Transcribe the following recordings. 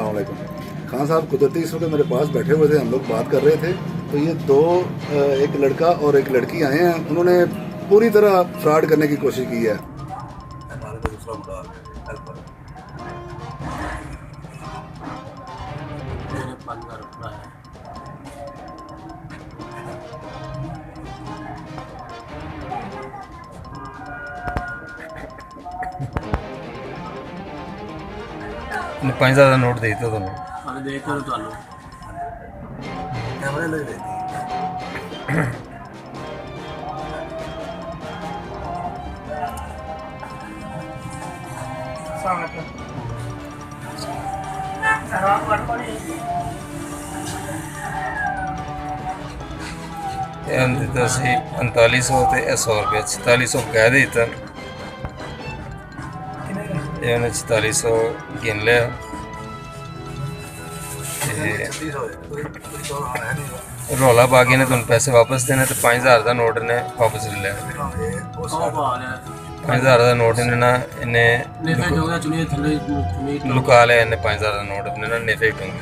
अस्सलाम वालेकुम। खान साहब कुदरती इस वक्त मेरे पास बैठे हुए थे, हम लोग बात कर रहे थे तो ये दो एक लड़का और एक लड़की आए हैं। उन्होंने पूरी तरह फ्रॉड करने की कोशिश की है। ने 5000 ਦਾ ਨੋਟ ਦੇ ਦਿੱਤਾ ਤੁਹਾਨੂੰ ਅਰੇ ਦੇਖ ਕੇ ਤੁਹਾਨੂੰ कैमरे ले लेती ਇਹ ਦਿੱਤਾ ਸੀ 4500 ਤੇ 100 ਰੁਪਏ 4400 ਕਹਿ ਦੇ ਦਿੱਤਾ ਇਹ ਉਹਨੇ 4400 ਗਿਣ ਲਿਆ ਰੌਲਾ ਪਾ ਕੇ ਨੇ ਤੁਹਾਨੂੰ ਪੈਸੇ ਵਾਪਸ ਦੇਣੇ ਤੇ 5000 ਦਾ ਨੋਟ ਨੇ ਵਾਪਸ ਲੈ ਲਿਆ। ਉਹ ਪਾ ਲਿਆ 5000 ਦਾ ਨੋਟ ਇਹਨੇ ਨਾ ਇਹਨੇ ਨੇਫੇ ਜੋ ਗਿਆ ਚੁਣੀ ਥੱਲੇ ਚੁਣੀ ਲੁਕਾ ਲਿਆ ਇਹਨੇ 5000 ਦਾ ਨੋਟ ਆਪਣੇ ਨਾਲ ਨੇਫੇ ਟੰਗ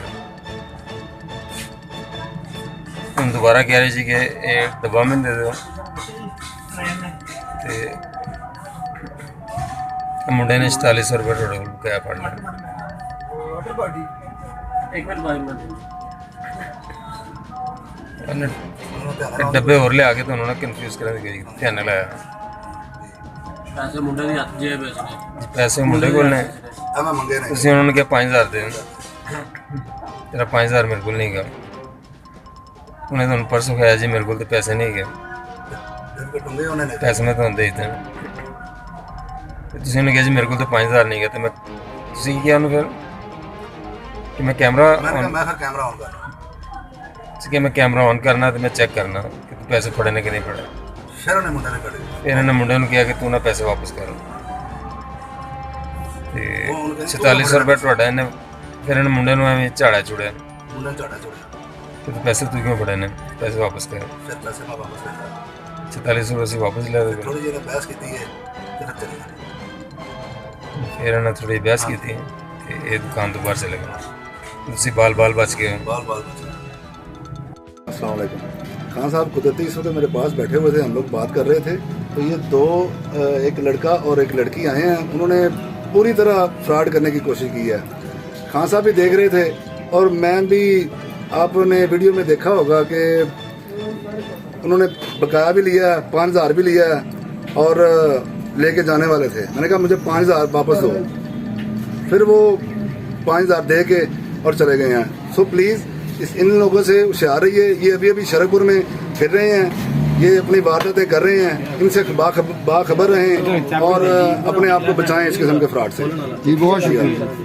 ਹੁਣ ਦੁਬਾਰਾ ਕਹਿ ਰਹੇ ਸੀ ਕਿ ਇਹ ਡੱਬਾ ਮੈਨੂੰ ਦੇ ਦਿਓ ਤੇ ਮੁੰਡੇ ਨੇ 4400 ਰੁਪਏ ਤੁਹਾਡੇ ਕੋਲ ਕਿਆ ਫੜ ਲਿਆ। ਇੱਕ ਮਿੰਟ ਬਾਈ ਮਿੰਟ ਉਹਨੇ ਡੱਬੇ ਹੋਰ ਲਿਆ ਕੇ ਤੁਹਾਨੂੰ ਨਾ ਕਨਫਿਊਜ਼ ਕਰਨ ਦੀ ਗਈ ਧਿਆਨ ਲਾਇਆ। ਪੈਸੇ ਮੁੰਡੇ ਦੀ ਹੱਥ ਜੇਬ ਵਿੱਚ ਨੇ ਪੈਸੇ ਮੁੰਡੇ ਕੋਲ ਨੇ मैं मंगे नहीं ਤੁਸੀਂ ਉਹਨਾਂ ਨੂੰ ਕਿਹਾ 5000 ਦੇ ਦਿੰਦਾ ਤੇਰਾ 5000 ਮੇਰੇ ਕੋਲ ਨਹੀਂ ਗਾ। ਉਹਨੇ ਤੁਹਾਨੂੰ ਪਰਸੋਂ ਕਿਹਾ ਜੀ ਮੇਰੇ ਕੋਲ ਤੇ ਪੈਸੇ ਨਹੀਂ ਗਏ टुंगे उन्होंने ਪੈਸੇ ਮੈਂ ਤੁਹਾਨੂੰ ਦੇ ਦਿੱਤੇ ਤੇ ਤੁਸੀਂ ਉਹਨੂੰ ਕਿਹਾ ਜੀ ਮੇਰੇ ਕੋਲ ਤਾਂ 5000 ਨਹੀਂ ਗਾ ਤੇ ਮੈਂ ਤੁਸੀਂ ਕੀ ਕਿਹਾ ਉਹਨੂੰ ਫਿਰ ਕਿ ਮੈਂ ਕੈਮਰਾ मैं फिर कैमरा ऑन कर ਸੀ ਕਿ ਮੈਂ ਕੈਮਰਾ ਔਨ ਕਰਨਾ ਤੇ ਮੈਂ ਚੈੱਕ ਕਰਨਾ ਕਿ ਤੂੰ ਪੈਸੇ ਫੜੇ ਨੇ ਕਿ ਨਹੀਂ ਫੜੇ। शहरों ने मुंडे ने कड़े ਫਿਰ ਇਹਨਾਂ ਨੇ ਮੁੰਡੇ ਨੂੰ ਕਿਹਾ ਕਿ ਤੂੰ ਨਾ ਪੈਸੇ ਵਾਪਸ ਕਰ ਤੇ 4400 ਰੁਪਏ ਤੁਹਾਡਾ ਇਹਨੇ ਫਿਰ ਇਹਨੇ ਮੁੰਡੇ ਨੂੰ ਐਵੇਂ ਝਾੜਾ ਚੁੜਿਆ मुंडे चढ़ा चढ़ा ਕਿ ਤੂੰ ਪੈਸੇ ਤੂੰ ਕਿਉਂ ਫੜੇ ਨੇ ਪੈਸੇ ਵਾਪਸ ਕਰ। फिर पैसे मैं वापस ले लिया 4400 ਰੁਪਏ ਅਸੀਂ ਵਾਪਸ ਲੈ ਦੇ थोड़ी देर बहस की है फिर चले गए ਫਿਰ ਇਹਨਾਂ ਥੋੜੀ ਬਹਿਸ ਕੀਤੀ ਕਿ ਇਹ ਦੁਕਾਨ ਤੋਂ ਬਾਹਰ ਚਲੇ ਗਏ ਤੁਸੀਂ ਬਾਲ ਬਚ ਗਏ ਹੋ। बाल बाल बचा। अस्सलाम वालेकुम। खान साहब कुदरती इस वक्त मेरे पास बैठे हुए थे, हम लोग बात कर रहे थे तो ये दो एक लड़का और एक लड़की आए हैं। उन्होंने पूरी तरह फ्रॉड करने की कोशिश की है। खान साहब भी देख रहे थे और मैं भी, आपने वीडियो में देखा होगा कि उन्होंने बकाया भी लिया, 5000 भी लिया और लेके जाने वाले थे। मैंने कहा मुझे 5000 वापस दो, फिर वो 5000 दे के और चले गए हैं। सो प्लीज़ इन लोगों से होशियार रहिए। ये अभी शरकपुर में फिर रहे हैं, ये अपनी वारदातें कर रहे हैं, इनसे बाखबर रहें और अपने आप को बचाएं इस किस्म के फ्रॉड से। जी बहुत शुक्रिया।